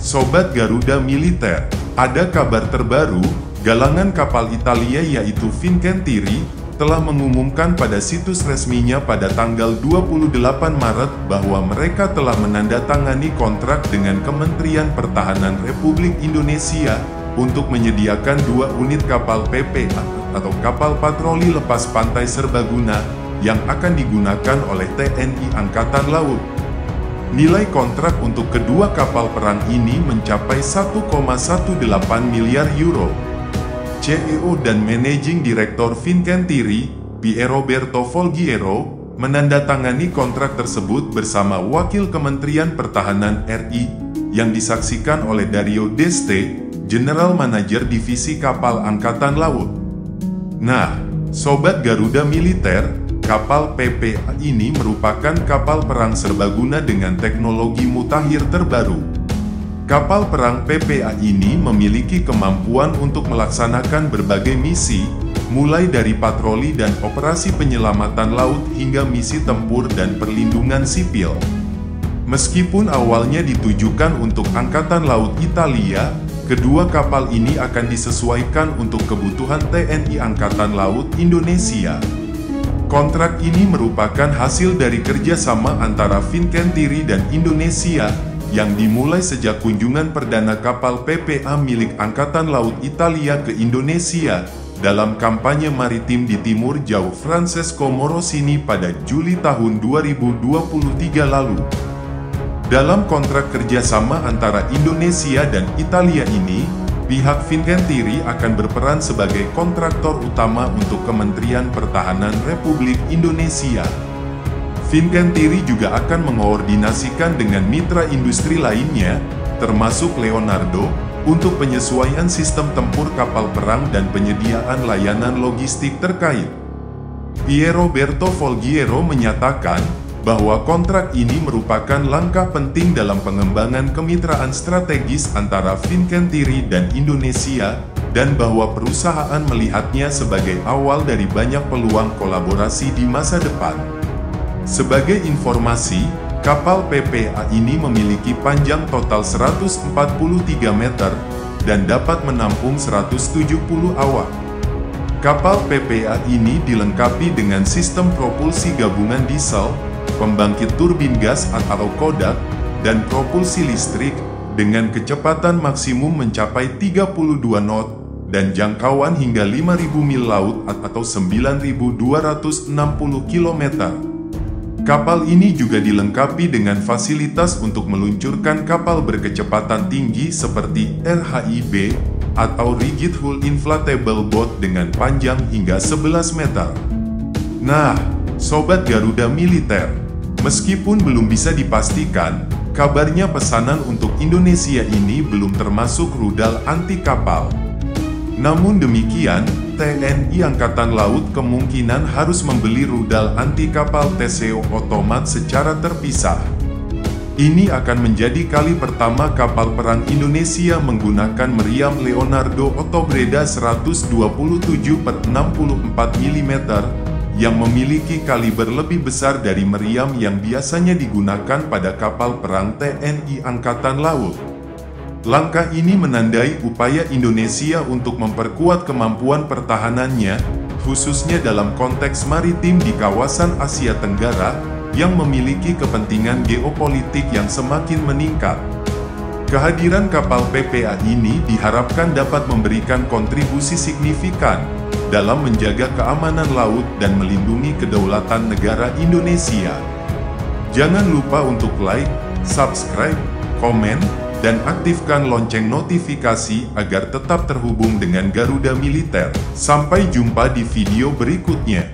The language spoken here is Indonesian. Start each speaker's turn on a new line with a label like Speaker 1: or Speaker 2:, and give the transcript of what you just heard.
Speaker 1: Sobat Garuda Militer, ada kabar terbaru, galangan kapal Italia yaitu Fincantieri, telah mengumumkan pada situs resminya pada tanggal 28 Maret bahwa mereka telah menandatangani kontrak dengan Kementerian Pertahanan Republik Indonesia untuk menyediakan 2 unit kapal PPA atau kapal patroli lepas pantai serbaguna yang akan digunakan oleh TNI Angkatan Laut. Nilai kontrak untuk kedua kapal perang ini mencapai 1,18 miliar euro. CEO dan Managing Director Fincantieri, Pierroberto Folgiero, menandatangani kontrak tersebut bersama Wakil Kementerian Pertahanan RI, yang disaksikan oleh Dario Deste, General Manager Divisi Kapal Angkatan Laut. Nah, Sobat Garuda Militer, kapal PPA ini merupakan kapal perang serbaguna dengan teknologi mutakhir terbaru. Kapal perang PPA ini memiliki kemampuan untuk melaksanakan berbagai misi, mulai dari patroli dan operasi penyelamatan laut hingga misi tempur dan perlindungan sipil. Meskipun awalnya ditujukan untuk Angkatan Laut Italia, kedua kapal ini akan disesuaikan untuk kebutuhan TNI Angkatan Laut Indonesia. Kontrak ini merupakan hasil dari kerjasama antara Fincantieri dan Indonesia, yang dimulai sejak kunjungan perdana kapal PPA milik Angkatan Laut Italia ke Indonesia dalam kampanye maritim di Timur Jauh Francesco Morosini pada Juli tahun 2023 lalu. Dalam kontrak kerjasama antara Indonesia dan Italia ini, pihak Fincantieri akan berperan sebagai kontraktor utama untuk Kementerian Pertahanan Republik Indonesia. Fincantieri juga akan mengkoordinasikan dengan mitra industri lainnya, termasuk Leonardo, untuk penyesuaian sistem tempur kapal perang dan penyediaan layanan logistik terkait. Pierroberto Folgiero menyatakan bahwa kontrak ini merupakan langkah penting dalam pengembangan kemitraan strategis antara Fincantieri dan Indonesia, dan bahwa perusahaan melihatnya sebagai awal dari banyak peluang kolaborasi di masa depan. Sebagai informasi, kapal PPA ini memiliki panjang total 143 meter dan dapat menampung 170 awak. Kapal PPA ini dilengkapi dengan sistem propulsi gabungan diesel, pembangkit turbin gas atau kodak, dan propulsi listrik dengan kecepatan maksimum mencapai 32 knot dan jangkauan hingga 5.000 mil laut atau 9.260 km. Kapal ini juga dilengkapi dengan fasilitas untuk meluncurkan kapal berkecepatan tinggi seperti RHIB atau Rigid Hull Inflatable Boat dengan panjang hingga 11 meter. Nah, Sobat Garuda Militer, meskipun belum bisa dipastikan, kabarnya pesanan untuk Indonesia ini belum termasuk rudal anti kapal. Namun demikian, TNI Angkatan Laut kemungkinan harus membeli rudal anti kapal TCO otomat secara terpisah. Ini akan menjadi kali pertama kapal perang Indonesia menggunakan meriam Leonardo Ottobreda 127/64 mm yang memiliki kaliber lebih besar dari meriam yang biasanya digunakan pada kapal perang TNI Angkatan Laut. Langkah ini menandai upaya Indonesia untuk memperkuat kemampuan pertahanannya, khususnya dalam konteks maritim di kawasan Asia Tenggara, yang memiliki kepentingan geopolitik yang semakin meningkat. Kehadiran kapal PPA ini diharapkan dapat memberikan kontribusi signifikan dalam menjaga keamanan laut dan melindungi kedaulatan negara Indonesia. Jangan lupa untuk like, subscribe, komen, dan aktifkan lonceng notifikasi agar tetap terhubung dengan Garuda Militer. Sampai jumpa di video berikutnya.